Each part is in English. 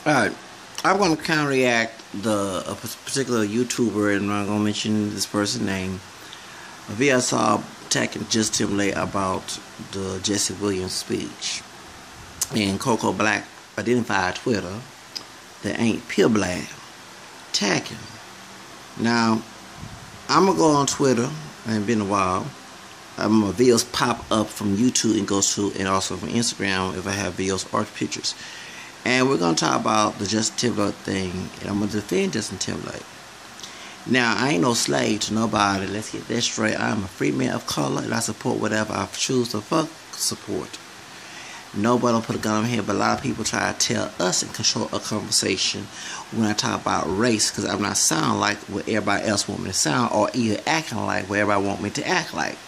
Alright, I'm going to counteract a particular YouTuber, and I'm going to mention this person's name. A video I saw attacking Justin Timberlake about the Jesse Williams speech. And Coco Black identified Twitter that ain't pure black attacking. Now, I'm going to go on Twitter, it ain't been a while. My videos pop up from YouTube and goes to, and also from Instagram if I have videos or pictures. And we're going to talk about the Justin Timberlake thing, and I'm going to defend Justin Timberlake. Now, I ain't no slave to nobody. Let's get that straight. I'm a free man of color, and I support whatever I choose to support. Nobody don't put a gun on my head, but a lot of people try to tell us and control a conversation when I talk about race, because I'm not sounding like what everybody else want me to sound, or either acting like what everybody want me to act like,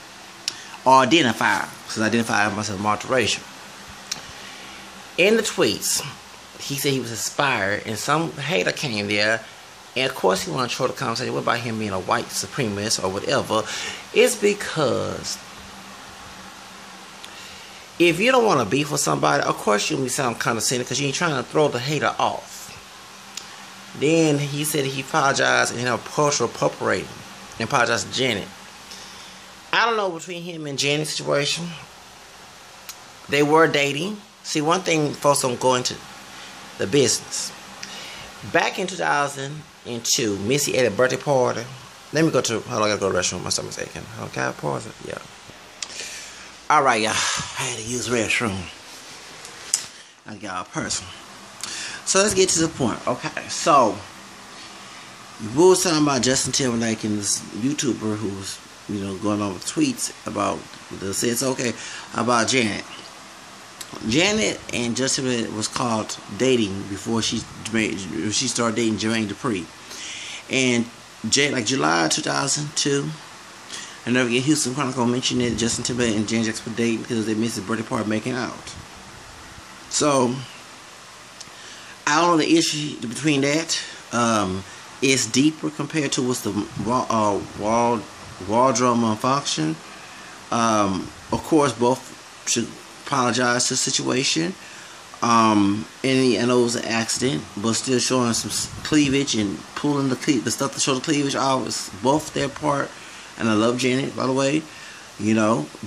or identify, because I identify myself multiracial. In the tweets, he said he was inspired, and some hater came there, and of course he wanted to throw the conversation. What about him being a white supremacist or whatever? It's because if you don't want to beef with somebody, of course you'll be sound condescending because you ain't trying to throw the hater off. Then he said he apologized and cultural appropriating and apologized to Janet. I don't know between him and Janet's situation. They were dating. See, one thing folks don't go into the business. Back in 2002, Missy had a birthday party. Let me go to, hold on, I gotta go to the restroom. My stomach's aching. Okay, I pause it? Yeah. Alright, y'all. I had to use the restroom. I got all personal. So let's get to the point. Okay, so we was talking about Justin Timberlake and this YouTuber who was, going on with tweets about about Janet. Janet and Justin was caught dating before she started dating Jermaine Dupri. And like July 2002, I never get Houston Chronicle mentioned that Justin Timberlake and Janet Jackson were dating because they missed the birthday party making out. So I don't know the issue between that. It's deeper compared to what's the wardrobe malfunction. Of course, both should apologize to the situation. And I know it was an accident, but still showing some cleavage and pulling the stuff to show the cleavage off is both their part. And I love Janet, by the way,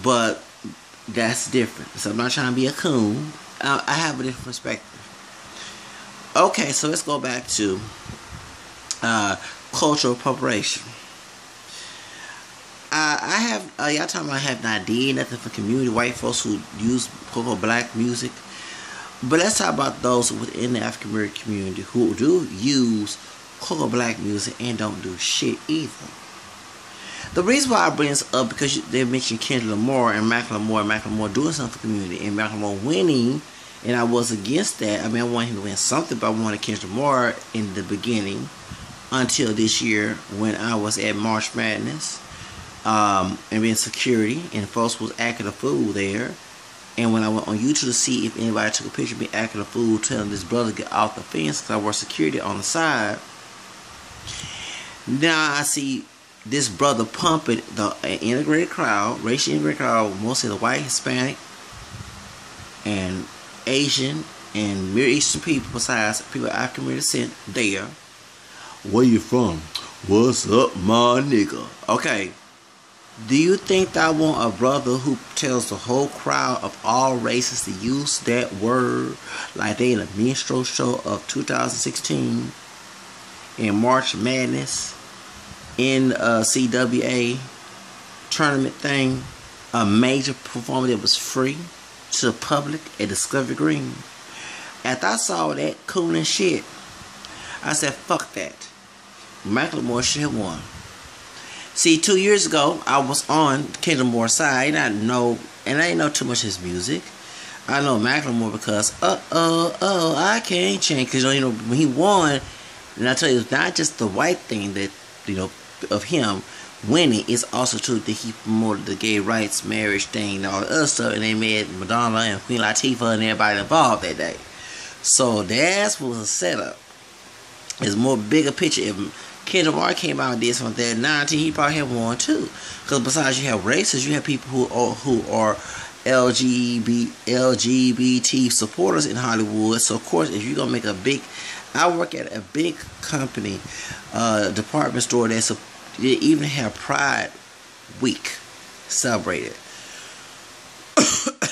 but that's different. So I'm not trying to be a coon. I have a different perspective. Okay, so let's go back to cultural appropriation. I have, y'all talking about I have not did nothing for community, white folks who use quote black music. But let's talk about those within the African American community who do use quote black music and don't do shit either. The reason why I bring this up because they mentioned Kendrick Lamar and Macklemore doing something for the community and Macklemore winning, and I was against that. I mean, I wanted him to win something, but I wanted Kendrick Lamar in the beginning until this year when I was at March Madness. And being security, and folks was acting a fool there. And when I went on YouTube to see if anybody took a picture of me acting a fool, telling this brother to get off the fence because I wore security on the side. Now I see this brother pumping the integrated crowd, racially integrated crowd, mostly the white, Hispanic, and Asian, and Middle Eastern people, besides people of African descent there. Where you from? What's up, my nigga? Okay. Do you think that I want a brother who tells the whole crowd of all races to use that word like they in a minstrel show of 2016 in March Madness in CWA tournament thing, a major performance that was free to the public at Discovery Green? After I saw that cool and shit, I said, fuck that. Macklemore should have won. See, 2 years ago, I was on Kendrick Lamar's side, and I didn't know too much of his music. I know Macklemore because, I can't change. Because, when he won, and I tell you, it's not just the white thing that, of him winning, it's also true that he promoted the gay rights, marriage thing, and all the other stuff, and they made Madonna and Queen Latifah and everybody involved that day. So, that's what was a setup. It's more bigger picture. If Kendrick Lamar came out and did something that 19, he probably have won too. Because besides you have races, you have people who are LGBT supporters in Hollywood. So of course, if you're gonna make a big, I work at a big company, department store they even have Pride Week celebrated.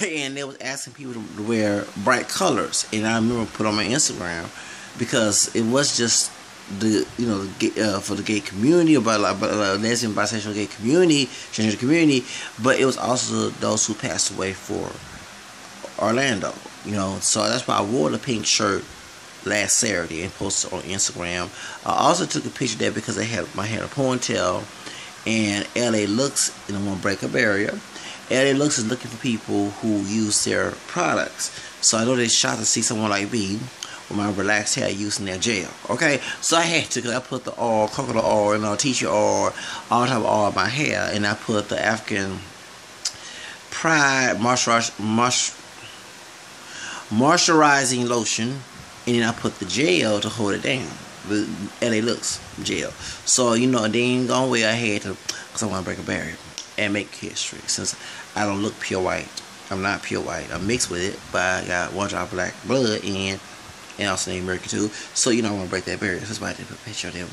And they was asking people to wear bright colors, and I remember put on my Instagram because it was just the for the gay community, about lesbian, bisexual, gay community, transgender community, but it was also those who passed away for Orlando. So that's why I wore the pink shirt last Saturday and posted on Instagram. I also took a picture there because I had a ponytail, and LA Looks, and I want to break a barrier. LA Looks is looking for people who use their products. So I know they're shocked to see someone like me with my relaxed hair using their gel. Okay, so I had to, because I put the oil, coconut oil, and tea oil, all type of oil in my hair, and I put the African Pride moisturizing lotion, and then I put the gel to hold it down. The LA Looks gel. So they ain't gonna wear a head to, because I want to break a barrier and make history, since I don't look pure white. I'm not pure white. I'm mixed with it, but I got one drop of black blood and also Native American too. So I want to break that barrier. That's why I did put a picture of them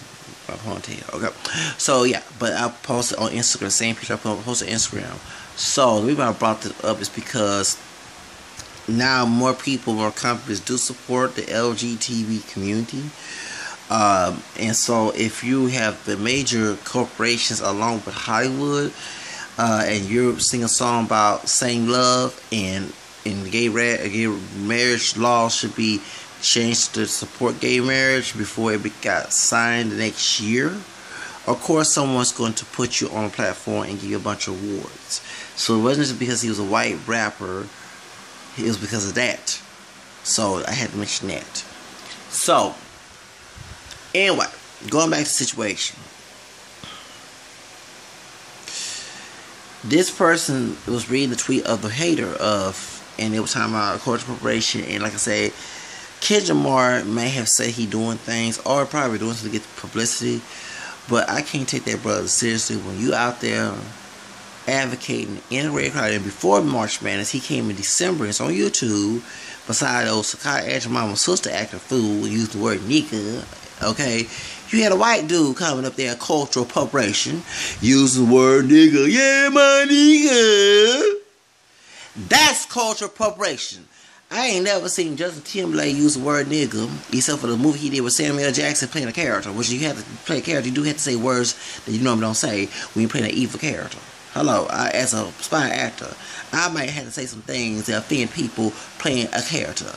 my ponytail. Okay. So yeah, but I posted on Instagram, same picture I posted on Instagram. So the reason I brought this up is because now more people, more companies do support the LGBT community. And so if you have the major corporations along with Hollywood, and you're singing a song about same love, and gay marriage law should be changed to support gay marriage before it got signed the next year, of course someone's going to put you on a platform and give you a bunch of awards. So it wasn't just because he was a white rapper, it was because of that. So I had to mention that. So anyway, going back to the situation. This person was reading the tweet of the hater and it was talking about a cultural appropriation, and like I said, Kendrick Lamar may have said he doing things, or probably doing something to get publicity, but I can't take that brother seriously when you out there advocating in the red crowd. And before March Madness, he came in December. It's on YouTube. Besides those Sakai Action Mama's sister acting fool, used the word nigga. Okay, you had a white dude coming up there, cultural appropriation, using the word nigga. Yeah, my nigga. That's cultural appropriation. I ain't never seen Justin Timberlake use the word nigga, except for the movie he did with Samuel L. Jackson playing a character, which you have to play a character. You do have to say words that you normally don't say when you're playing an evil character. Hello, as a spy actor, I might have to say some things that offend people playing a character,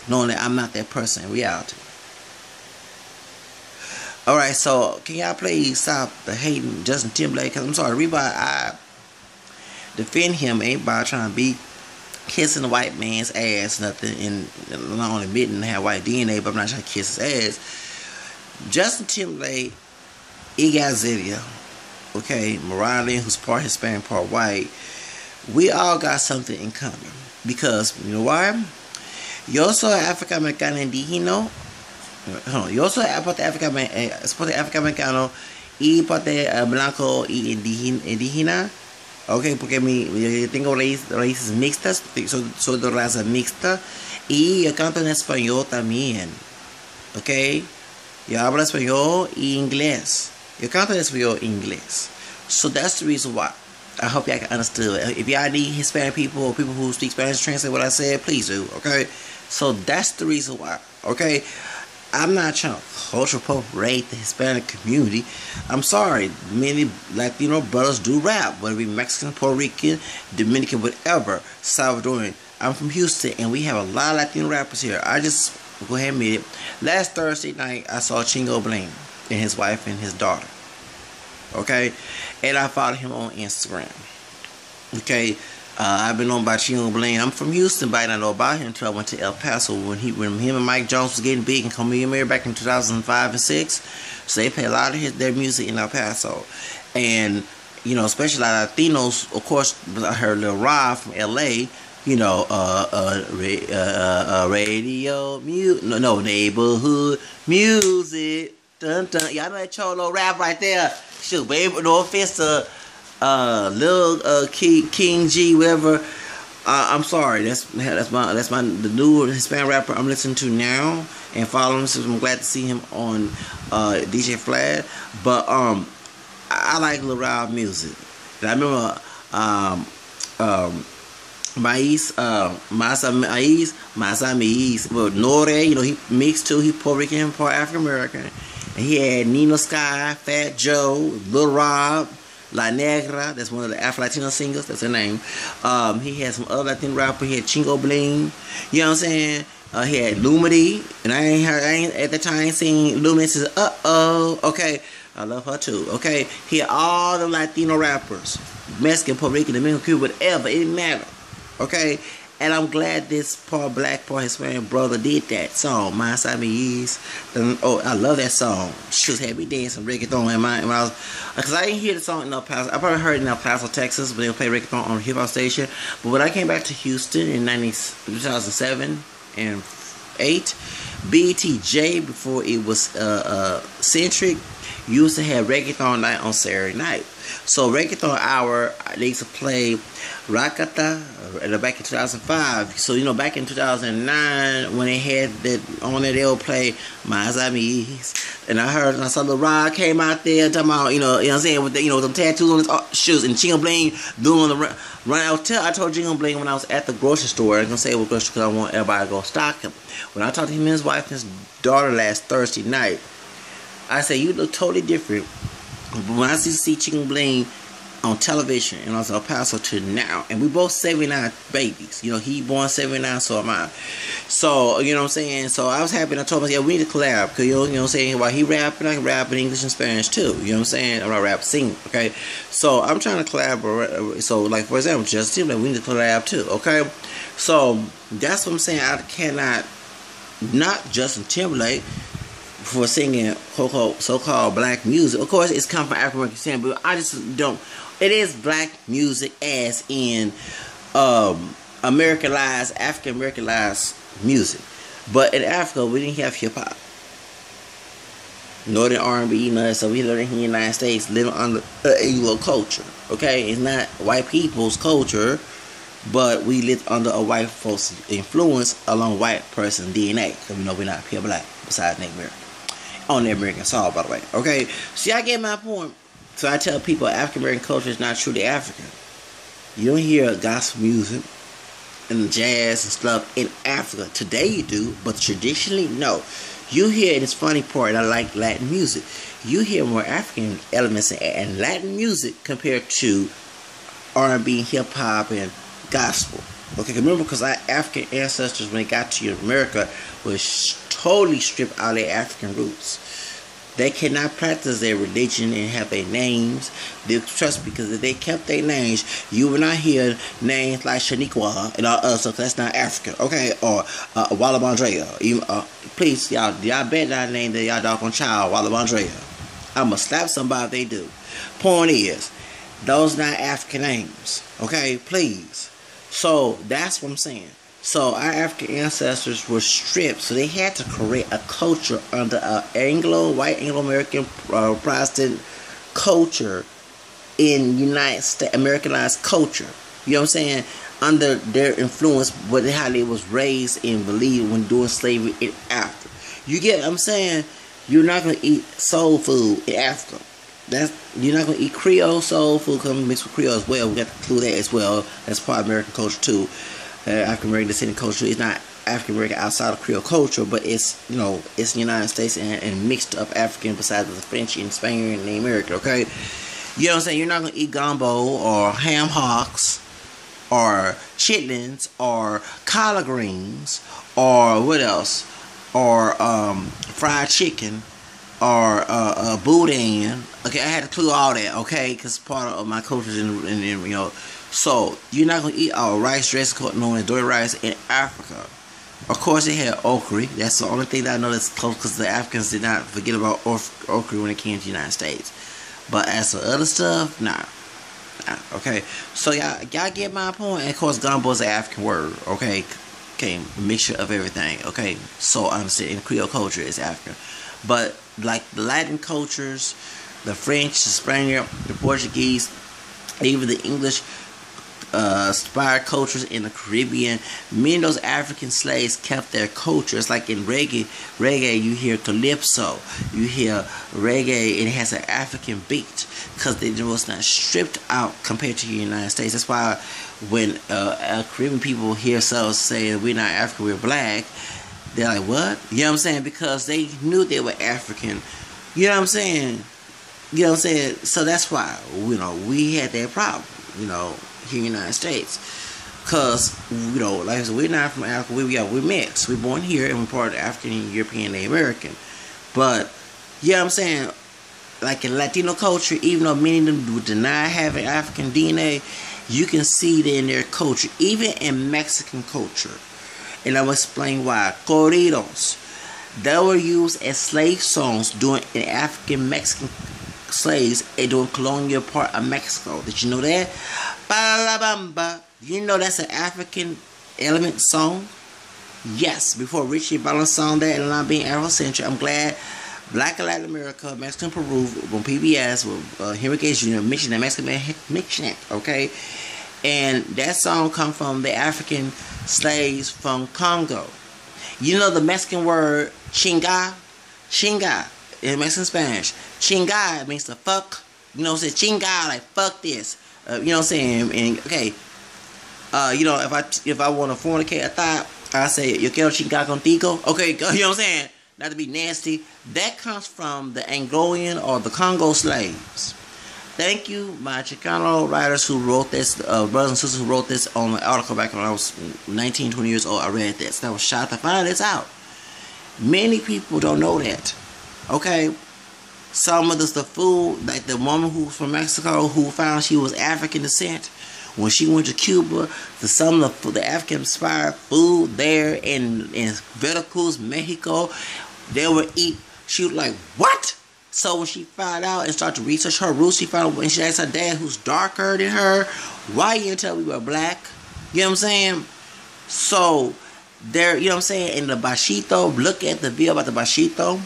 knowing that I'm not that person in reality. Alright, so can y'all please stop the hating Justin Timberlake? Because I'm sorry, everybody, I defend him ain't by trying to be kissing the white man's ass, nothing, and not only admitting to have white DNA, but I'm not trying to kiss his ass. Justin Timberlake, Igazilla, okay, Mariah Lynn, who's part Hispanic, part white, we all got something in common. Because, you know why? Yo soy Afro-Americano indígena. Yo soy parte Afro-Americano y parte blanco y indígena. Ok, porque tengo raíces mixtas, soy de raza mixta, y yo canto en español también. Ok, yo hablo español y inglés. Yo canto en español e inglés. So that's the reason why. I hope y'all can understand. If y'all need Hispanic people or people who speak Spanish to translate what I said, please do. Okay, so that's the reason why. Okay, I'm not trying to cultural appropriate the Hispanic community. I'm sorry, many Latino brothers do rap, whether it be Mexican, Puerto Rican, Dominican, whatever, Salvadoran. I'm from Houston, and we have a lot of Latino rappers here. I just go ahead and admit it. Last Thursday night, I saw Chingo Bling and his wife and his daughter. Okay, and I followed him on Instagram. Okay. I've been known by Chingo Bling. I'm from Houston, but I didn't know about him until I went to El Paso when him and Mike Jones was getting big and coming here back in 2005 and 6. So they play a lot of their music in El Paso, and especially a lot of Latinos. Of course, I heard Lil Rob from LA. Radio neighborhood music. Dun dun. Y'all know that Cholo rap right there. Shoot, baby, no offense to Lil King G, whatever. I'm sorry. That's the new Hispanic rapper I'm listening to now and following. So I'm glad to see him on DJ Flad. But I like Lil Rob music. And I remember Maiz, well, Nore, you know, he mixed too. He Puerto Rican, part African American. And he had Nino Sky, Fat Joe, Lil Rob, La Negra, that's one of the Afro-Latino singers, that's her name. He had some other Latino rapper. He had Chingo Bling, you know what I'm saying? He had Lumity, and I ain't at the time seen Lumity says, uh-oh, okay. I love her too, okay? He had all the Latino rappers, Mexican, Puerto Rican, Dominican, Cuban, whatever, it didn't matter, okay? And I'm glad this part black, part Hispanic brother did that song, My Siamese. Oh, I love that song. She was had me dancing reggaeton in my, when I was, because I didn't hear the song in El Paso. I probably heard it in El Paso, Texas, but they would play reggaeton on a hip hop station. But when I came back to Houston in 2007 and 8, BTJ, before it was Centric, used to have reggaeton night on Saturday night. So reggaeton hour, they used to play Rakata back in 2005. So you know, back in 2009 when they had that on there, they would play My Siamese. And I saw the Rod came out there talking about, you know what I'm saying, with the, with them tattoos on his shoes, and Chingo Bling doing the run. I told Chingo Bling when I was at the grocery store, I was gonna say what grocery because I want everybody to go stock him. When I talked to him and his wife and his daughter last Thursday night, I said, you look totally different. But when I see Chingo Bling on television and I was El Paso to now, and we both 79 babies. You know, he born 79, so am I. So, you know what I'm saying? So I was happy, and I told him, yeah, we need to collab, because you know what I'm saying, while he rapping, I can rap in English and Spanish too. You know what I'm saying? I'm not rap singing, okay? So I'm trying to collaborate. So, like, for example, Justin Timberlake, we need to collab too, okay? So that's what I'm saying. I cannot not Justin Timberlake for singing so-called black music. Of course, it's come from African American, but I just don't. It is black music, as in Americanized, African Americanized music. But in Africa, we didn't have hip hop, Northern R&B, none. So we lived in the United States, living under Anglo culture. Okay, it's not white people's culture, but we lived under a white folks' influence along white person DNA. Because we know we're not pure black, besides Native American. On the American soil, by the way. Okay, see, I get my point. So I tell people African American culture is not truly African. You don't hear gospel music and jazz and stuff in Africa. Today you do, but traditionally, no. You hear, and it's funny part, I like Latin music. You hear more African elements in Latin music compared to R&B, hip hop, and gospel. Okay, remember, because our African ancestors, when they got to America, was totally stripped out of their African roots. They cannot practice their religion and have their names. They trust, because if they kept their names, you will not hear names like Shaniqua and all other stuff. That's not African, okay? Or Walla Bandrea. Please, y'all bet that name that y'all doggone child, Walla Bandrea. I'ma slap somebody if they do. Point is, those not African names, okay? Please. So that's what I'm saying. So our African ancestors were stripped, so they had to create a culture under white Anglo-American Protestant culture in United States, Americanized culture. You know what I'm saying? Under their influence, but how they was raised and believed when doing slavery in Africa. You get what I'm saying? You're not gonna eat soul food in Africa. You're not gonna eat Creole soul food, come mixed with Creole as well. We got to include that as well. That's part of American culture too. African American descendant culture is not African American outside of Creole culture, but it's it's the United States and mixed up African besides the French and Spaniard and the American. Okay, you know what I'm saying? You're not gonna eat gumbo or ham hocks or chitlins or collard greens or what else, or fried chicken or boudin. Okay, I had to include all that. Okay, because part of my culture is in. So, you're not going to eat our rice dressing known as dirty rice in Africa. Of course, they had okra. That's the only thing that I know that's close, because the Africans did not forget about okra when it came to the United States. But as for other stuff, nah. Okay, so y'all get my point. And of course, gumbo is an African word. Okay, a mixture of everything. Okay, so I'm saying Creole culture is African. But like the Latin cultures, the French, the Spaniard, the Portuguese, even the English inspired cultures in the Caribbean. Many of those African slaves kept their culture. It's like in reggae you hear calypso, you hear reggae, and it has an African beat because it was not stripped out compared to the United States. That's why when Caribbean people hear themselves say we're not African, we're black, they're like, what? You know what I'm saying? Because they knew they were African. You know what I'm saying? You know what I'm saying? So that's why, you know, we had that problem, you know, here in the United States. Because, you know, like I said, we're not from Africa. We're mixed. We're born here and we're part of the African, European, and American. But, you know what I'm saying? Like in Latino culture, even though many of them would deny having African DNA, you can see it in their culture. Even in Mexican culture. And I'll explain why. Corridos. They were used as slave songs during in African Mexican slaves and during colonial part of Mexico. Did you know that? Ba-la-bamba. You know that's an African element song? Yes. Before Richie Valens sung that and not being Afrocentric, I'm glad Black and Latin America, Mexican Peru, on PBS with Henry K. Jr. mentioned that Mexican man mentioned it, okay? And that song come from the African slaves from Congo. You know the Mexican word chinga? Chinga in Mexican Spanish. Chinga means to fuck. You know what I'm saying? Chinga, like fuck this. You know what I'm saying? And okay. You know, if I want to fornicate a thought, I say yo quiero chingar contigo. Okay, you know what I'm saying? Not to be nasty. That comes from the Angolian or the Congo slaves. Thank you, my Chicano writers who wrote this, brothers and sisters who wrote this on the article back when I was 19, 20 years old. I read this. And I was shocked to find this out. Many people don't know that. Okay? Some of the food, like the woman who's from Mexico who found she was African descent, when she went to Cuba, some of the African-inspired food there in Veracruz, Mexico, they would eat. She was like, what? So when she found out and started to research her roots, she found out when she asked her dad, who's darker than her, why you didn't tell me we were black? You know what I'm saying? So there, you know what I'm saying? In the bashito, look at the video about the bashito.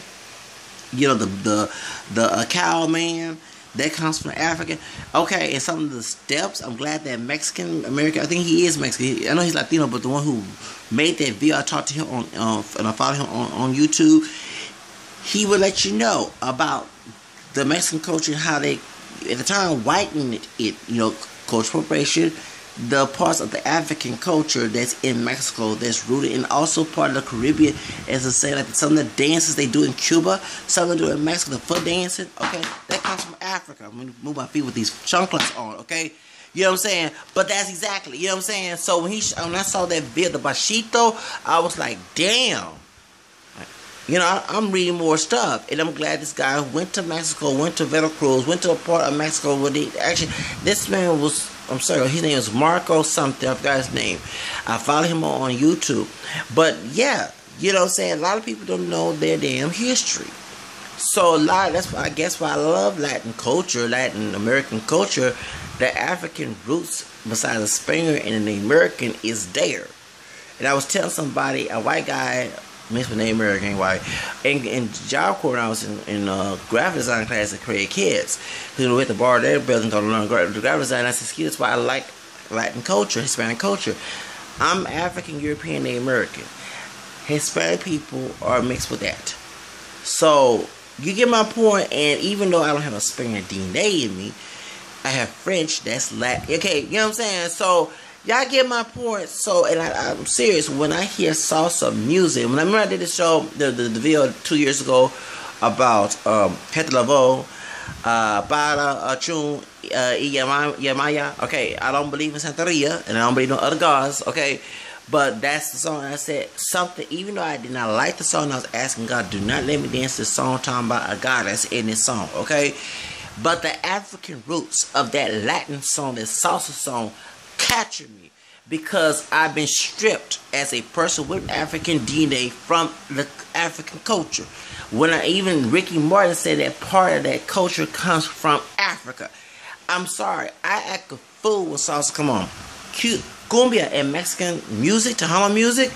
You know, the cow man. That comes from Africa. Okay, and some of the steps, I'm glad that Mexican American, I think he is Mexican. I know he's Latino, but the one who made that video, I talked to him on and I followed him on YouTube. He would let you know about the Mexican culture and how they, at the time, whitened it, you know, cultural appropriation, the parts of the African culture that's in Mexico that's rooted in also part of the Caribbean, as I say, like some of the dances they do in Cuba, some of them do in Mexico, the foot dancing, okay, that comes from Africa. I'm going to move my feet with these chunklets on, okay, you know what I'm saying, but that's exactly, you know what I'm saying, so when I saw that video, the bashito, I was like, damn, you know, I'm reading more stuff, and I'm glad this guy went to Mexico, went to Veracruz, went to a part of Mexico where they actually, this man was, I'm sorry, his name is Marco something, I forgot his name. I follow him on YouTube. But yeah, you know what I'm saying? A lot of people don't know their damn history. So that's why I guess why I love Latin culture, Latin American culture. The African roots, besides the Spaniard and the American, is there. And I was telling somebody, a white guy, mixed with Native American, white, in job corps when I was in graphic design class at Create Kids. Because we at the bar there, building to learn graphic design. I said, that's why I like Latin culture, Hispanic culture. I'm African, European, Native American. Hispanic people are mixed with that. So, you get my point, and even though I don't have a Spaniard DNA in me, I have French, that's Latin. Okay, you know what I'm saying? So, y'all get my point. So, and I'm serious, when I hear salsa music, when I remember I did the show, the video 2 years ago about Gente Lavo, Para, Chun, Yamaya. Okay, I don't believe in Santeria, and I don't believe in other gods, okay? But that's the song. I said something, even though I did not like the song, I was asking God, do not let me dance this song talking about a God that's in this song, okay? But the African roots of that Latin song, that salsa song, captured me because I've been stripped as a person with African DNA from the African culture. When even Ricky Martin said that part of that culture comes from Africa. I'm sorry, I act a fool when salsa come on. Cumbia and Mexican music, Tejano music,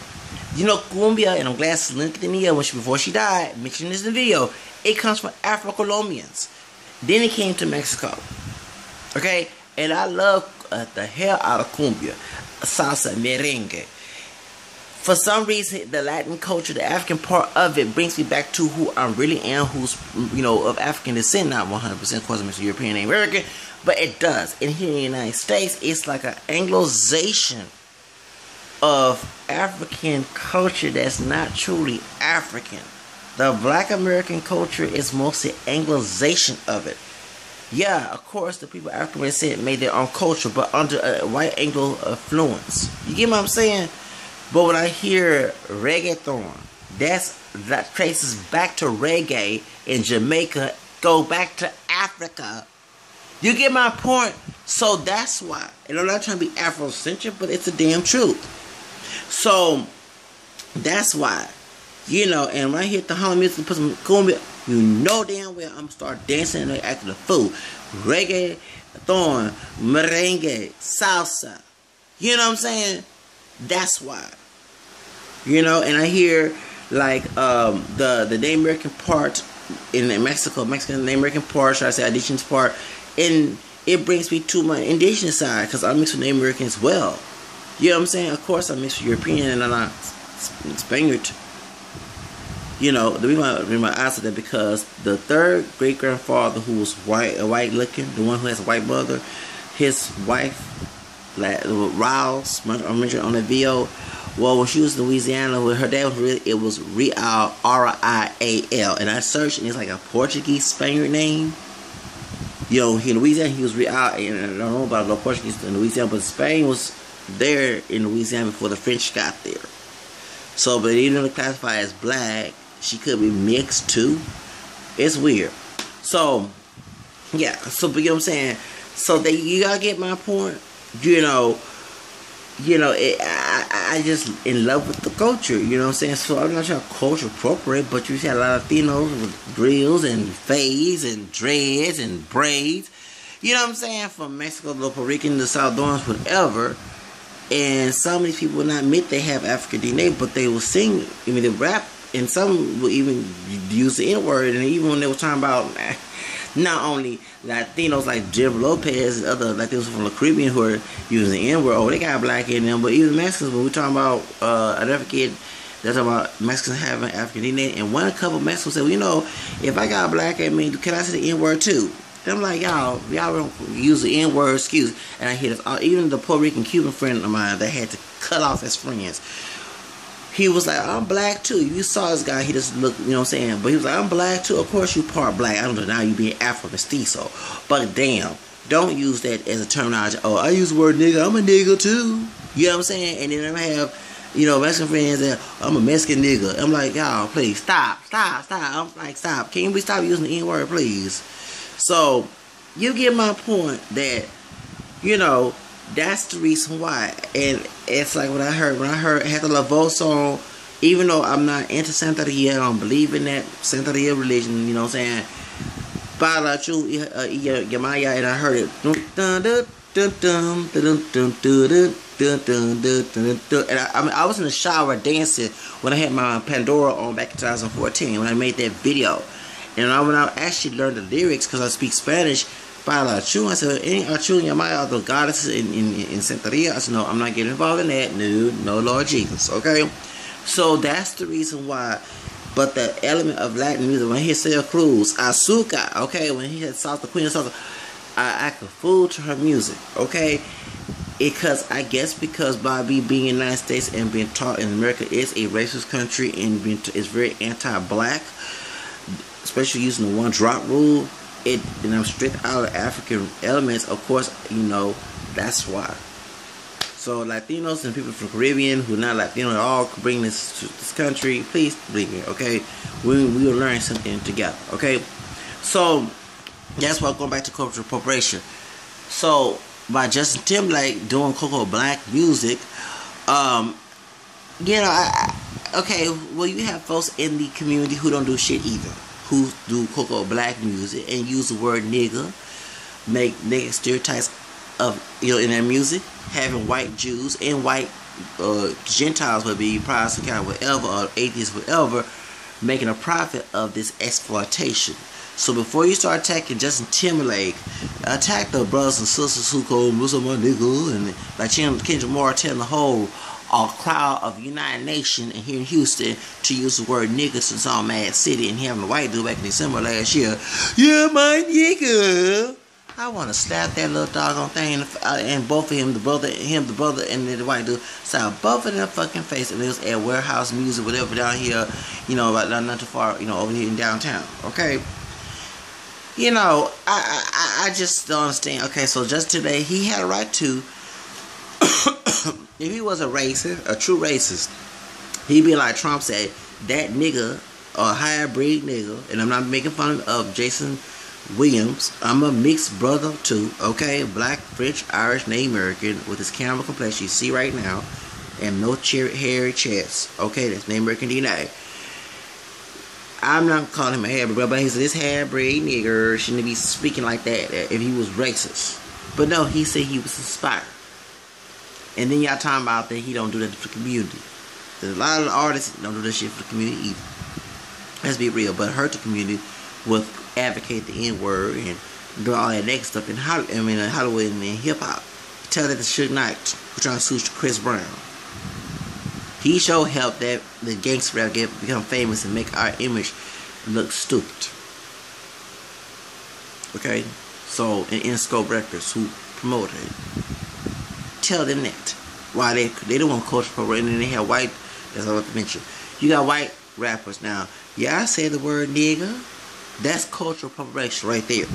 you know cumbia, and I'm glad Selena Quintanilla, before she died, mentioned this in the video, it comes from Afro-Colombians. Then it came to Mexico. Okay? And I love the hell out of cumbia, salsa, merengue. For some reason, the Latin culture, the African part of it, brings me back to who I really am, who's, you know, of African descent, not 100%, of course, I'm European and American, but it does. And here in the United States, it's like an Anglicization of African culture that's not truly African. The Black American culture is mostly Anglicization of it. Yeah, of course, the people of African descent made their own culture, but under a white Anglo influence. You get what I'm saying? But when I hear reggaeton, that traces back to reggae in Jamaica, go back to Africa. You get my point? So that's why. And I'm not trying to be Afrocentric, but it's the damn truth. So that's why. You know, and when I hit the holler music, put some cumbia, you know damn well I'm going to start dancing and acting a fool. Reggae, thorn, merengue, salsa. You know what I'm saying? That's why. You know, and I hear like the Native American part in Mexican Native American part, should I say indigenous part, and it brings me to my indigenous side because I mix with Native American as well. You know what I'm saying? Of course I mix with European and I'm not Spaniard. You know, the reason why I said that because the third great grandfather who was white looking, the one who has a white mother, his wife, like Riles, I mentioned on the video. Well, when she was in Louisiana, when her dad was really, it was Rial, R-I-A-L. And I searched, and it's like a Portuguese Spaniard name. You know, in Louisiana, he was Rial, and I don't know about the Portuguese in Louisiana, but Spain was there in Louisiana before the French got there. So, but even though classified as black, she could be mixed too. It's weird. So, yeah. So, but you know what I'm saying? So, you gotta get my point. You know, I just in love with the culture, you know what I'm saying? So I'm not trying to culture appropriate, but you see a lot of Latinos with grills and fades and dreads and braids, you know what I'm saying? From Mexico to Puerto Rican to Salvadorans, whatever. And some of these people will not admit they have African DNA, but they will sing, I mean, they rap, and some will even use the N-word, and even when they were talking about not only Latinos like Jennifer Lopez and other Latinos from the Caribbean who are using the N-word, oh, they got black in them, but even Mexicans, when we're talking about, I never forget, they're talking about Mexicans having African DNA, and one couple of Mexicans said, well, you know, if I got black at me, can I say the N-word too? And I'm like, y'all don't use the N-word excuse, and I hear this, even the Puerto Rican Cuban friend of mine that had to cut off his friends, he was like, I'm black too. You saw this guy, he just looked, you know what I'm saying? But he was like, I'm black too. Of course you part black. I don't know, now you being Afro-mestizo. But damn, don't use that as a terminology. Oh, I use the word nigga. I'm a nigga too. You know what I'm saying? And then I have, you know, Mexican friends that, I'm a Mexican nigga. I'm like, y'all, please, stop. I'm like, stop. Can we stop using the N-word, please? So, you get my point that, you know, that's the reason why. And it's like when I heard had the Lavo song, even though I'm not into Santeria, I don't believe in that Santeria religion, you know what I'm saying? Para Chu Yamaya, and I heard it. And I was in the shower dancing when I had my Pandora on back in 2014 when I made that video. And when I actually learned the lyrics, because I speak Spanish, Para Chu, I said, any Achu and Yamaya are the goddesses in Santeria? I said, no, I'm not getting involved in that. No, Lord Jesus, okay? So that's the reason why. But the element of Latin music, when he said Cruz, Azúcar, okay? When he had the Queen of Salsa, I could fool to her music, okay? Because I guess because Bobby being in the United States and being taught in America is a racist country and is very anti-black, especially using the one drop rule, and I'm stripped out of African elements, of course, you know, that's why. So Latinos and people from the Caribbean who are not Latino at all could bring this to this country, please bring it, okay? We will learn something together, okay? So that's why going back to cultural appropriation. So by Justin Timberlake doing Cocoa Black music, you know, okay, well, you have folks in the community who don't do shit either, who do Cocoa Black music and use the word nigga, make negative stereotypes of, you know, in their music, having white Jews and white Gentiles, whether it be Protestant, whatever, or atheists, whatever, making a profit of this exploitation. So before you start attacking Justin Timberlake, attack the brothers and sisters who call Mr. My nigga, and like Kendrick Lamar telling the whole crowd of United Nations here in Houston to use the word nigga since I'm Mad City, and having a white dude back in December last year, yeah, my nigga. I want to slap that little doggone thing and both of him, the brother, and the white dude, slap both of them fucking face. And it was at Warehouse Music, whatever, down here, you know, about not too far, you know, over here in downtown. Okay, you know, I just don't understand. Okay, so just today he had a right to, if he was a racist, a true racist, he'd be like Trump said, that nigga, or hybrid nigga, and I'm not making fun of Jason Williams. I'm a mixed brother too, okay? Black, French, Irish, Native American with his caramel complexion you see right now, and no hairy chest, okay? That's Native American DNA. I'm not calling him a hairy brother, but he said this hairy nigger shouldn't be speaking like that if he was racist. But no, he said he was inspired. And then y'all talking about that he don't do that for the community. There's a lot of artists that don't do that shit for the community either. Let's be real, but hurt the community with advocate the N-word and do all that next stuff in Hollywood and in hip-hop. Tell that to Suge Knight who's trying to sue Chris Brown. He sure helped that the gangster rap become famous and make our image look stupid. Okay? So, in Scope Records, who promoted it, tell them that. Why they don't want culture appropriation, and they have white, that's all I have to mention. You got white rappers now. Yeah, I say the word nigga. That's cultural appropriation right there.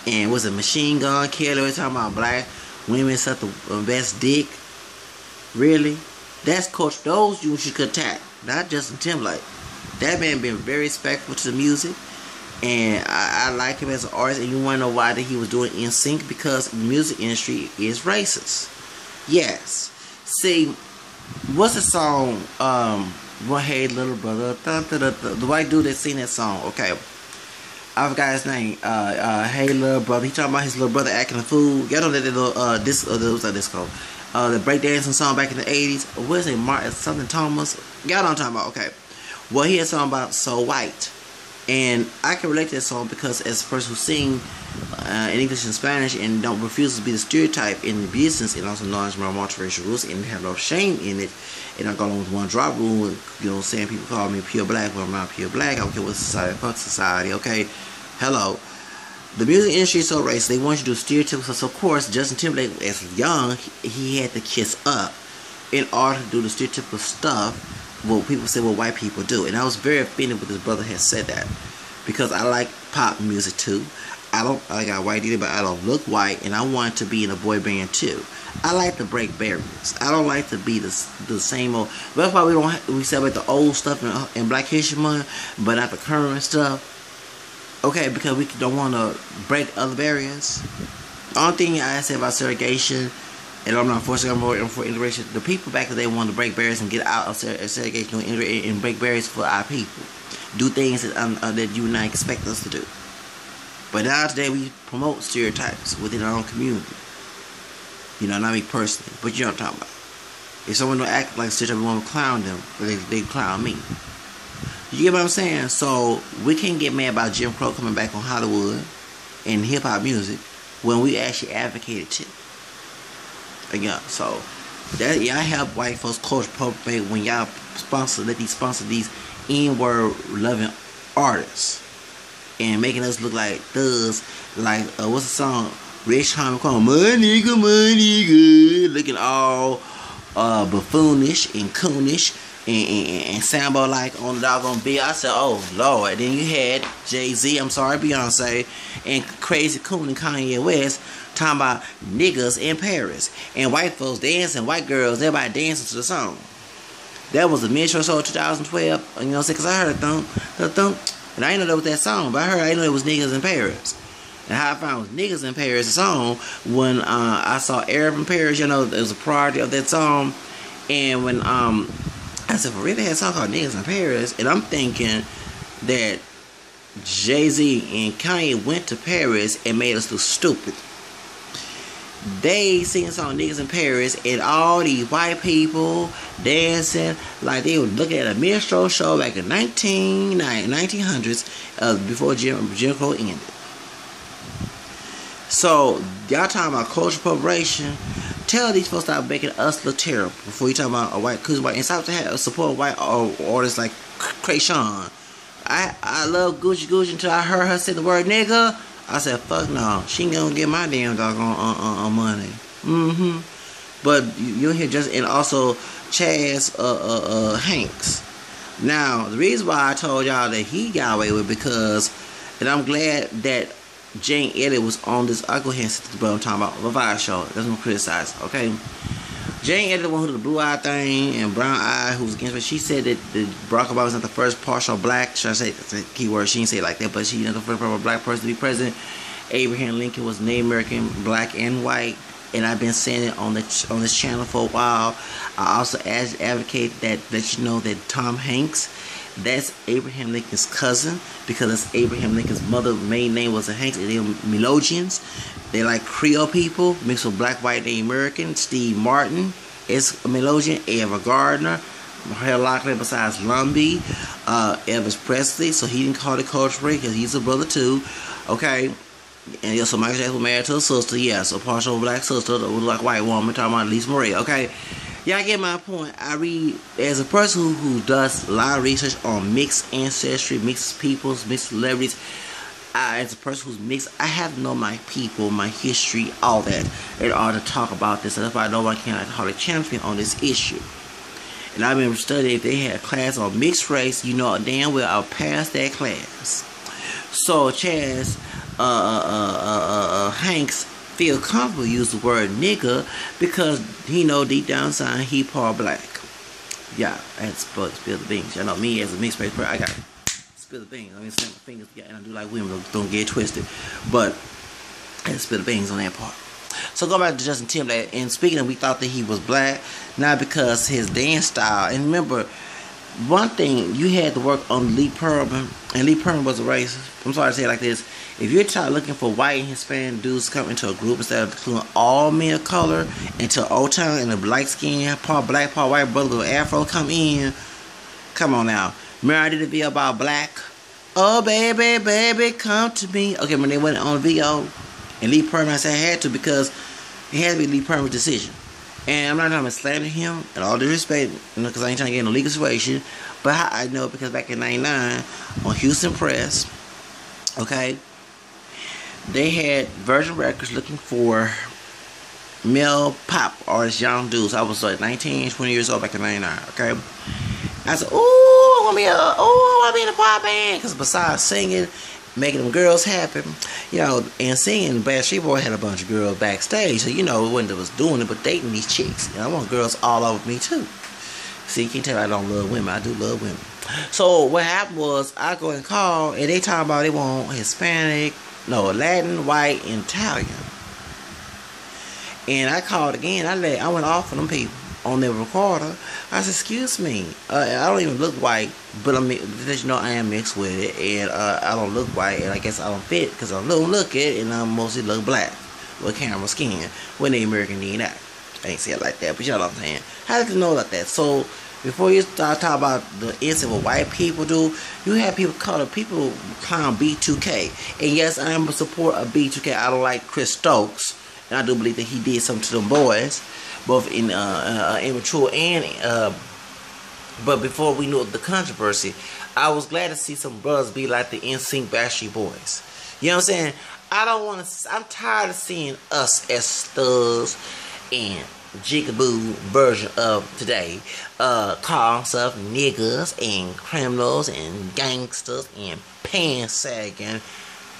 And was it Machine Gun Kelly? We're talking about black women suck the best dick. Really? That's culture. Those you should attack. Not Justin Timberlake. That man been very respectful to the music. And I like him as an artist. And you want to know why that he was doing in sync? Because the music industry is racist. Yes. See, what's the song? Well, hey, little brother, the white dude that sing that song. Okay, I forgot his name. Hey, little brother. He talking about his little brother acting a fool. Y'all know that little what's that disco? The breakdancing song back in the 80s. What is it? Martin something Thomas. Y'all know what I'm talking about. Okay. Well, he had a song about So White, and I can relate to that song because as a person who sing in English and Spanish and don't refuse to be the stereotype in the business, and also knowledge my multiracial rules and have no shame in it. And I go along with one drop rule, you know, saying people call me pure black, but I'm not pure black. I don't care what society, fuck society, okay? Hello. The music industry is so racist, they want you to do stereotypes. So, of course, Justin Timberlake, as young, he had to kiss up in order to do the stereotypical stuff what people say what white people do. And I was very offended when his brother had said that. Because I like pop music, too. I got white either, but I don't look white, and I want to be in a boy band, too. I like to break barriers. I don't like to be the same old. That's why we celebrate the old stuff in Black History Month, but not the current stuff. Okay, because we don't want to break other barriers. The only thing I say about segregation, and I'm not forcing, I'm more for integration. The people back then, they wanted to break barriers and get out of segregation and break barriers for our people. Do things that you and I expect us to do. But now today we promote stereotypes within our own community. You know, not me personally, but you know what I'm talking about. If someone don't act like a stereotype, we want to clown them, but they clown me. You get what I'm saying? So we can't get mad about Jim Crow coming back on Hollywood and hip hop music when we actually advocated it. Again, so that y'all help white folks culture appropriate when y'all sponsor these N-word loving artists and making us look like thugs. Like what's the song? Rich Homie calling my nigga, looking all buffoonish and coonish and Sambo like on the doggone bill. I said, oh Lord. Then you had Jay-Z, I'm sorry, Beyonce, and Crazy Coon and Kanye West talking about niggas in Paris and white folks dancing, white girls, everybody dancing to the song. That was a Metro Soul 2012. You know what I'm saying? Because I heard a thump, and I didn't know that was that song, but I didn't know it was niggas in Paris. And how I found was Niggas in Paris, the song, when I saw Arab in Paris, you know, there was a parody of that song. And when I said, for real, they had a song called Niggas in Paris, and I'm thinking that Jay-Z and Kanye went to Paris and made us look stupid. they seen some niggas in Paris and all these white people dancing like they were looking at a minstrel show like in 1900s before Jim Crow ended. So y'all talking about cultural appropriation. Tell these folks stop making us look terrible before you talking about a white, cause white, and stop to have support white artists like Krayshawn. I love Gucci until I heard her say the word nigga. I said, fuck no, she ain't gonna get my damn dog on money. But you'll hear just, and also Chaz Hanks. Now, the reason why I told y'all that he got away with because, and I'm glad that Jane Elliott was on this. I'll go ahead and sit the brother I'm talking about, Levi show. Doesn't criticize, okay? Jane Elliott, the one who did the blue eye thing and brown eye, who was against me, she said that Barack Obama was not the first partial black, should I say, that's a key word, she didn't say it like that, but she not the first black person to be president. Abraham Lincoln was Native American, black and white, and I've been saying it on this channel for a while. I also advocate that let you know that Tom Hanks, that's Abraham Lincoln's cousin, because it's Abraham Lincoln's mother's main name was Hanks, and they're Melodians. They like Creole people, mixed with black, white, Native American. Steve Martin is a Melodian. Ava Gardner, Harold Lockley besides Lumbee, Elvis Presley, so he didn't call it culture because he's a brother too, okay? And also Michael Jackson was married to a sister, yeah, so partial black sister, with like white woman, talking about Lisa Marie, okay? Y'all get my point. I read, as a person who does a lot of research on mixed ancestry, mixed peoples, mixed celebrities, as a person who's mixed, I have to know my people, my history, all that, in order to talk about this. And that's why I know I can't hardly champion on this issue. And I've been studying, if they had a class on mixed race, you know damn well I'll pass that class. So Chaz Hanks feel comfortable to use the word nigga because he know deep down inside he part black. Yeah, I had to spill the beans. I know me as a mixed race person, I got to spill the beans. I mean, snap my fingers together, and I do like women, don't get it twisted. But I had to spill the beans on that part. So go back to Justin Timberlake, and speaking of, we thought that he was black, not because his dance style. And remember, one thing, you had to work on Lee Perlman, and Lee Perlman was a racist. I'm sorry to say it like this. If you're looking for white and Hispanic dudes to come into a group instead of including all men of color, into Old Town and the light skin, part black, part white brother with afro come in, come on now. Remember I did a video about black? Oh baby, baby, come to me. Okay, when they went on the video, and Lee Perlman, I said I had to because it had to be Lee Perlman's decision. And I'm not trying to slander him in all due respect, because I ain't trying to get in a legal situation. But I know because back in '99 on Houston Press, okay, they had Virgin Records looking for male pop artists, young dudes. I was like 19, 20 years old back in '99, okay? I said, ooh, I want to be in a pop band. Because besides singing, making them girls happy, you know, and singing, Backstreet Boy had a bunch of girls backstage. So, you know, it wasn't that was doing it, but dating these chicks. And I want girls all over me, too. See, you can't tell I don't love women. I do love women. So, what happened was, I go and call, and they talking about they want Hispanic, no, Latin, white, and Italian. And I called again. I went off on them people on their recorder. I said, excuse me, I don't even look white, but I mean, because you know I am mixed with it, and I don't look white, and I guess I don't fit because I don't look it, and I mostly look black with camera skin with the American DNA. I ain't say it like that, but you know what I'm saying. How did you know about that? So before you start talking about the incident what white people do, you have people call people clown B2K, and yes, I am a supporter of B2K. I don't like Chris Stokes, and I do believe that he did something to them boys, both in immature and but before we knew the controversy, I was glad to see some brothers be like the NSYNC Backstreet Boys. You know what I'm saying? I'm tired of seeing us as thugs and jigaboo version of today, calling stuff niggas and criminals and gangsters and pan-sagging.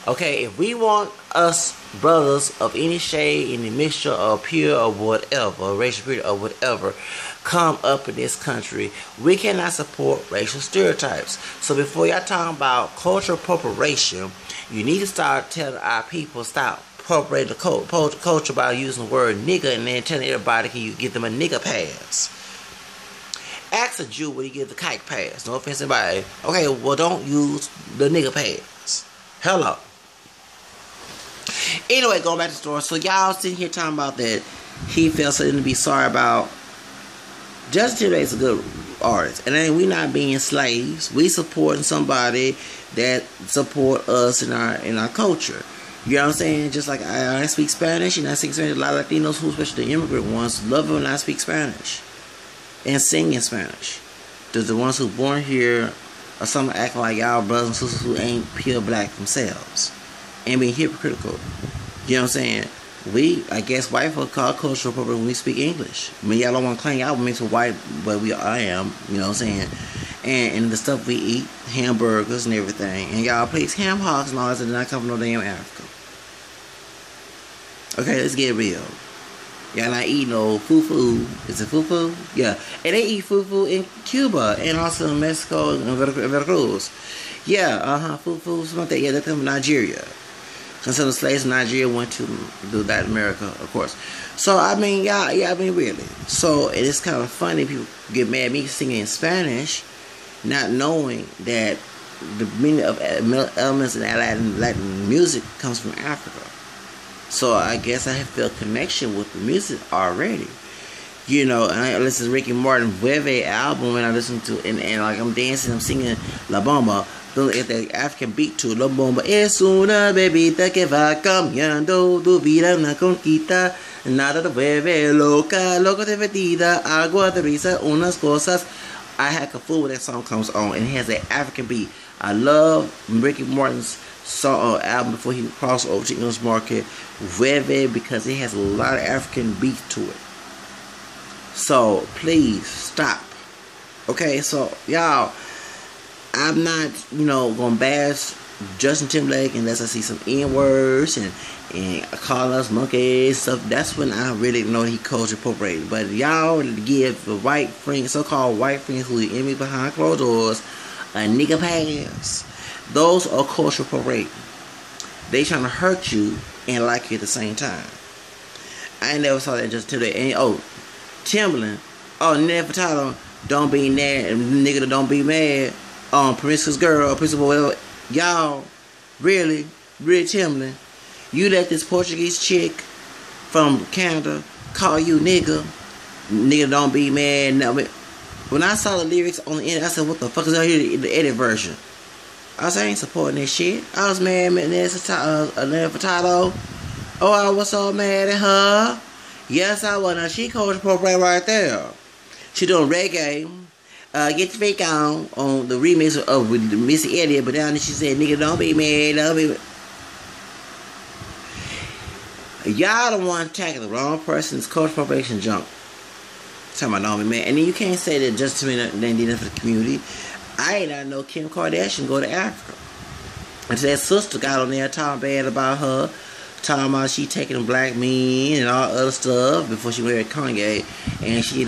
Okay, if we want us brothers of any shade, any mixture or pure or whatever, racial purity or whatever, come up in this country, we cannot support racial stereotypes. So before y'all talking about cultural appropriation, you need to start telling our people stop appropriating the culture by using the word nigga and then telling everybody can you give them a nigga pass. Ask a Jew when he gives the kike pass. No offense to anybody. Okay, well don't use the nigga pass. Hello. Anyway, going back to the story. So y'all sitting here talking about that he felt something to be sorry about. Justin Timberlake's a good artist, and we not being slaves. We supporting somebody that support us in our culture. You know what I'm saying? Just like I speak Spanish, and I speak Spanish. A lot of Latinos, who especially the immigrant ones, love it when I speak Spanish and sing in Spanish. There's the ones who born here or some acting like y'all brothers and sisters who ain't pure black themselves and being hypocritical. You know what I'm saying? I guess white folks call cultural appropriation when we speak English. I mean, y'all don't want to claim y'all mix with white, but I am. You know what I'm saying? And the stuff we eat, hamburgers and everything, and y'all place ham hocks and all that, and not come from no damn Africa. Okay, let's get real. Y'all not eating no fufu. Is it fufu? Yeah. And they eat fufu in Cuba and also in Mexico and Veracruz. Yeah, fufu, something like that. Yeah, they come from Nigeria. And some of the slaves in Nigeria went to Latin America, of course. So, I mean, really. So, it is kind of funny people get mad at me singing in Spanish, not knowing that the meaning of elements in Latin music comes from Africa. So I guess I have felt connection with the music already. You know, and I listen to Ricky Martin Vuelve album, and I listen to and like I'm dancing, I'm singing La Bomba, the African beat to La Bomba. Es una bebita que va cambiando tu vida una conquista, nada te vuelve loca, loca divertida, agua de risa, unas cosas. I had a fool when that song comes on, and it has an African beat. I love Ricky Martin's song album before he crossed over to English market, Vuelve, because it has a lot of African beat to it. So please stop. Okay, so y'all, I'm not gonna bash Justin Timberlake unless I see some N-words and call us monkeys stuff. That's when I really know he culture appropriated. But y'all give the white friends, so-called white friends who are in me behind closed doors, a nigga pass. Those are culture appropriating. They trying to hurt you and like you at the same time. I ain't never saw that Justin Timberlake. And Timberland, Ned Furtado, don't be mad, nigga, don't be mad. Promiscuous girl, principal, whatever. Y'all, really Timberland, you let this Portuguese chick from Canada call you nigga. Nigga, don't be mad. No, when I saw the lyrics on the internet, I said, what the fuck is out here, the edit version? I ain't supporting this shit. I was mad at Ned Furtado. Oh, I was so mad at her. Yes, I was. Now, she culture appropriate right there. She doing reggae. Get the fake on the remix of with Missy Elliott, but down there she said, nigga, don't be mad, don't be mad. Y'all the one attacking the wrong person's culture appropriation junk. Talking about don't be mad. And then you can't say that just to me they did it for the community. I ain't not know Kim Kardashian go to Africa. And that sister got on there talking bad about her, talking about she taking black men and all other stuff before she married Kanye, and she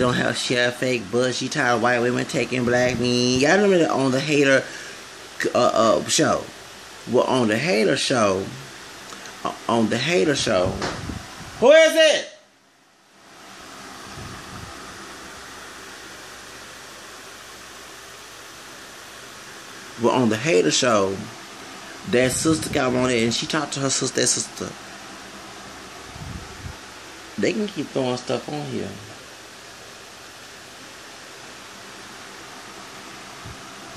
have fake butt. She tired of white women taking black men. Y'all remember that on the Hater show? Well, on the Hater show, who is it? Well, on the Hater show, that sister got on there and she talked to her sister, that sister. They can keep throwing stuff on here.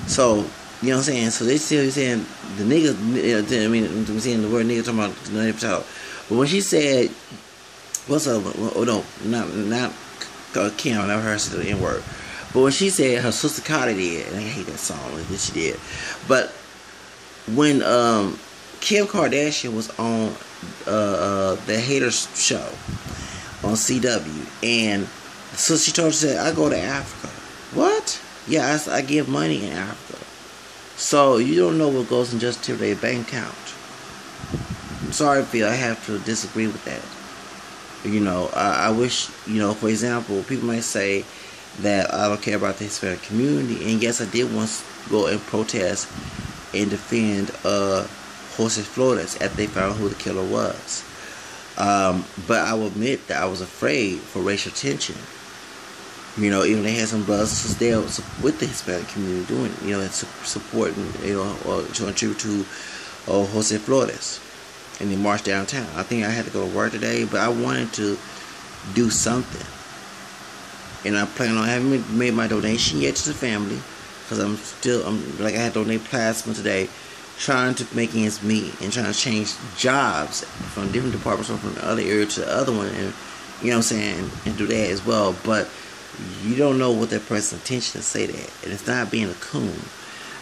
So, you know what I'm saying? So they still saying the niggas, I'm saying the word nigga talking about the name child. But when she said, what's up? Oh no, not Kim, I never heard her say the N-word. But when she said her sister Cardi did, and I hate that song that she did. But when Kim Kardashian was on the Hater show on CW, and so she told her, she said, I go to Africa. What? Yeah, I give money in Africa. So you don't know what goes in Justin Timberlake's bank account. I'm sorry, Phil, I have to disagree with that. I wish, for example, people might say that I don't care about the Hispanic community, and yes, I did once go and protest and defend Jose Flores after they found who the killer was. But I will admit that I was afraid for racial tension. Even they had some brothers there with the Hispanic community doing, and supporting, or showing tribute to Jose Flores. and they marched downtown. I think I had to go to work today, but I wanted to do something. And I plan on having made my donation yet to the family, because I'm like, I had to donate plasma today, trying to make ends meet and trying to change jobs from different departments, from the other area to the other one, and you know what I'm saying, and do that as well. But you don't know what that person's intention to say that, and it's not being a coon.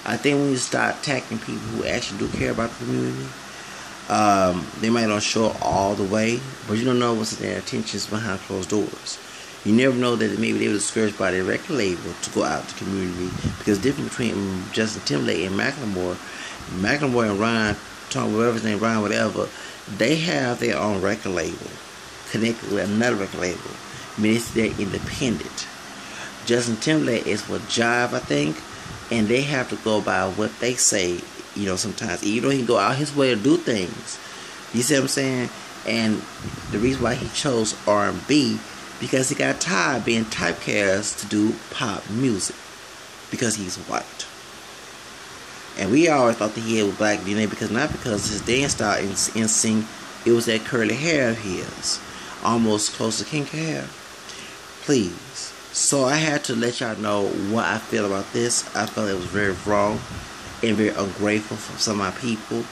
I think when you start attacking people who actually do care about the community, they might not show up all the way, but you don't know what's their intentions behind closed doors. You never know that maybe they were discouraged by their record label to go out to the community, because the difference between Justin Timberlake and Macklemore and Ryan, whatever his name, Ryan, whatever, they have their own record label connected with another record label. I mean, they're independent. Justin Timberlake is with Jive, I think, and they have to go by what they say, you know, sometimes. Even though he can go out his way to do things. You see what I'm saying? And the reason why he chose R&B, because he got tired being typecast to do pop music, because he's white. And we always thought that he had black DNA, because not because his dance style in sync, it was that curly hair of his, almost close to kinky hair. Please. So I had to let y'all know what I feel about this. I felt it was very wrong and very ungrateful for some of my people.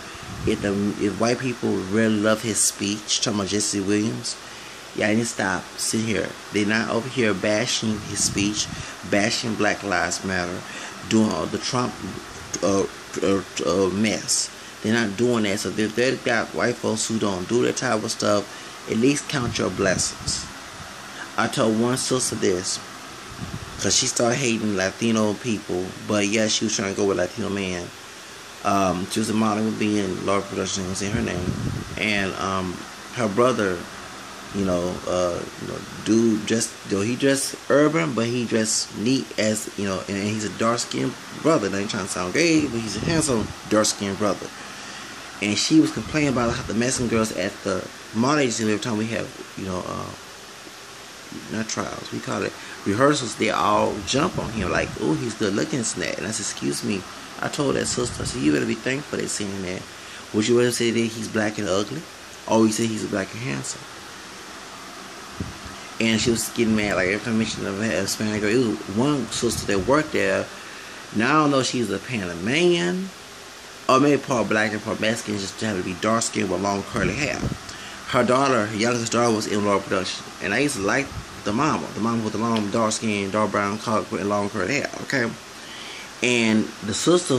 If white people really love his speech, talking about Jesse Williams, yeah, I need to stop sitting here. They're not over here bashing his speech, bashing Black Lives Matter, doing all the Trump mess. They're not doing that. So if they've got white folks who don't do that type of stuff, at least count your blessings. I told one sister this, because she started hating Latino people, but yeah, she was trying to go with Latino man. She was a model with me in Laura Production, I was saying her name, and her brother, dude, he dressed urban, but he dressed neat as, and he's a dark-skinned brother. That ain't trying to sound gay, but he's a handsome, dark-skinned brother. And she was complaining about how the Mexican girls at the model agency, every time we have, not trials, we call it rehearsals, they all jump on him like, oh, he's good looking and that. And I said, excuse me, I told that sister, I said, you better be thankful they're saying that. Would you rather say that he's black and ugly, or you say he's black and handsome? And she was getting mad, like every time I mentioned a Hispanic girl. It was one sister that worked there. Now I don't know if she's a Panamanian, or maybe part black and part Mexican, just happened to be dark skinned with long curly hair. Her youngest daughter, was in Laura Production, and I used to like the mama with the long dark skin, dark brown color with long curly hair. Okay, and the sister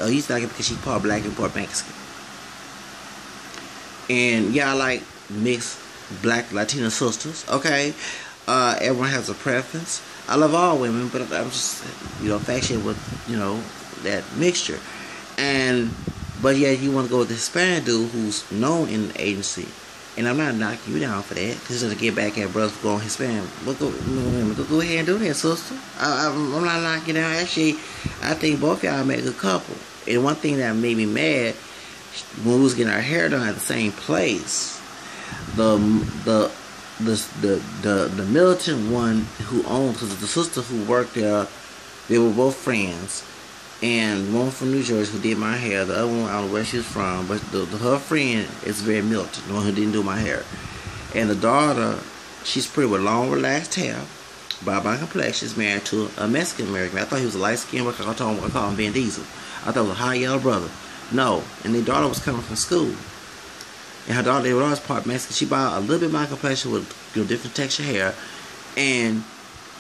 I used to like it because she part black and part Mexican. And yeah, I like mixed black Latina sisters. Okay, everyone has a preference. I love all women, but I'm just affectionate with that mixture. But yeah, you want to go with the Hispanic dude who's known in the agency. And I'm not knocking you down for that, because to get back at brothers going Hispanic. But go ahead and do that, sister. I'm not knocking you down. Actually, I think both y'all made a good couple. And one thing that made me mad, when we was getting our hair done at the same place, the militant one who owned, because the sister who worked there, they were both friends. And one from New Jersey who did my hair, the other one, I don't know where she was from, but her friend is very militant, the one who didn't do my hair. And the daughter, she's pretty with long, relaxed hair, by my complexion, is married to a Mexican American. I thought he was a light-skinned worker. I call him Vin Diesel. I thought it was a high yellow brother. No, and the daughter was coming from school. And her daughter, they were always part Mexican. She bought a little bit of my complexion with different texture hair. And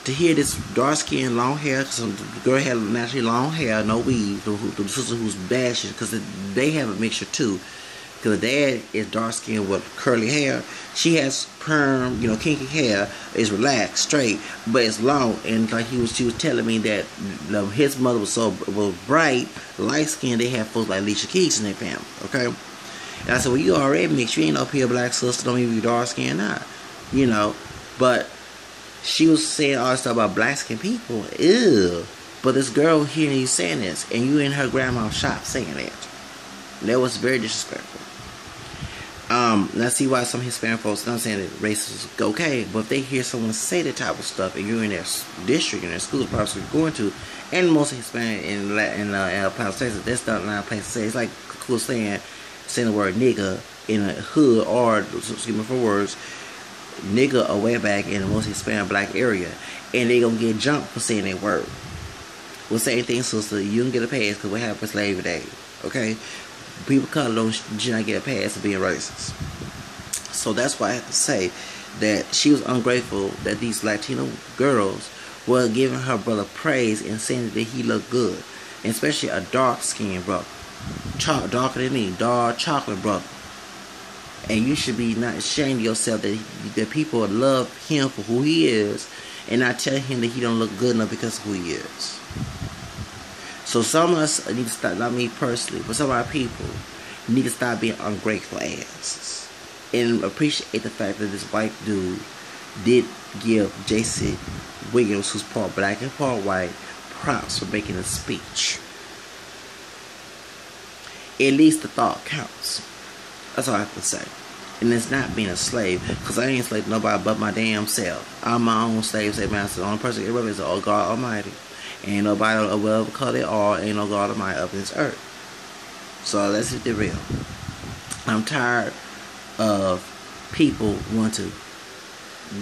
to hear this dark-skinned, long hair, because the girl had naturally long hair, no weave, the sister who's bashing, because they have a mixture too. Because the dad is dark-skinned with curly hair. She has perm, kinky hair. It's relaxed, straight, but it's long. And like she was telling me that his mother was bright, light-skinned. They have folks like Alicia Keys in their family, okay? And I said, well, you already mixed. You ain't up here black sister, don't even be dark-skinned now, But she was saying all this stuff about black-skinned people. Ew. But this girl hearing you saying this, and you in her grandma's shop saying that. That was very disrespectful. And I see why some Hispanic folks, I'm saying that race is okay, but if they hear someone say that type of stuff, and you're in their district, in their school, probably you're going to, and most Hispanic in El Paso, Texas, that's not a place to say. It's like cool saying the word nigga in a hood, or excuse me for words, nigga or way back in the most Hispanic black area, and they gonna get jumped for saying that word. Well, same thing, sister. You don't get a pass because what happened Slavery Day. Okay, people of color should not get a pass for being racist. So that's why I have to say that she was ungrateful that these Latino girls were giving her brother praise and saying that he looked good, and especially a dark-skinned brother, darker than me, dark chocolate brother. And you should be not ashamed of yourself that people love him for who he is, and not tell him that he don't look good enough because of who he is. So some of us need to stop, not me personally, but some of our people need to stop being ungrateful asses and appreciate the fact that this white dude did give Jesse Williams, who's part black and part white, props for making a speech. At least the thought counts. That's all I have to say. And it's not being a slave, because I ain't slave to nobody but my damn self. I'm my own slave, say master. The only person that can is the God Almighty. Ain't nobody of whatever color they are, ain't no God Almighty up in this earth. So let's get real. I'm tired of people want to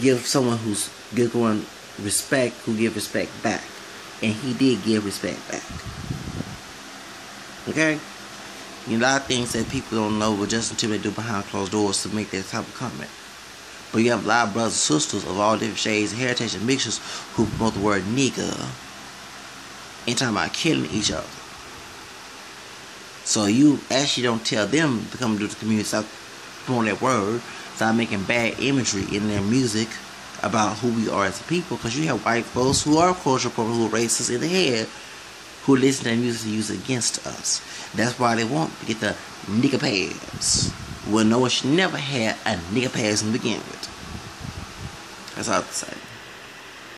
give someone who's giving respect, who give respect back. And he did give respect back. Okay? You know, a lot of things that people don't know what Justin Timberlake do behind closed doors to make that type of comment. But you have a lot of brothers and sisters of all different shades and heritage and mixtures who promote the word nigga and talking about killing each other. So you actually don't tell them to come to the community, stop promoting that word, stop making bad imagery in their music about who we are as a people, because you have white folks who are cultural appropriate, who are racist in the head, who listen to their music and use it against us. That's why they want to get the nigga pass. Well, no one should never had a nigga pass to begin with. That's all I have to say.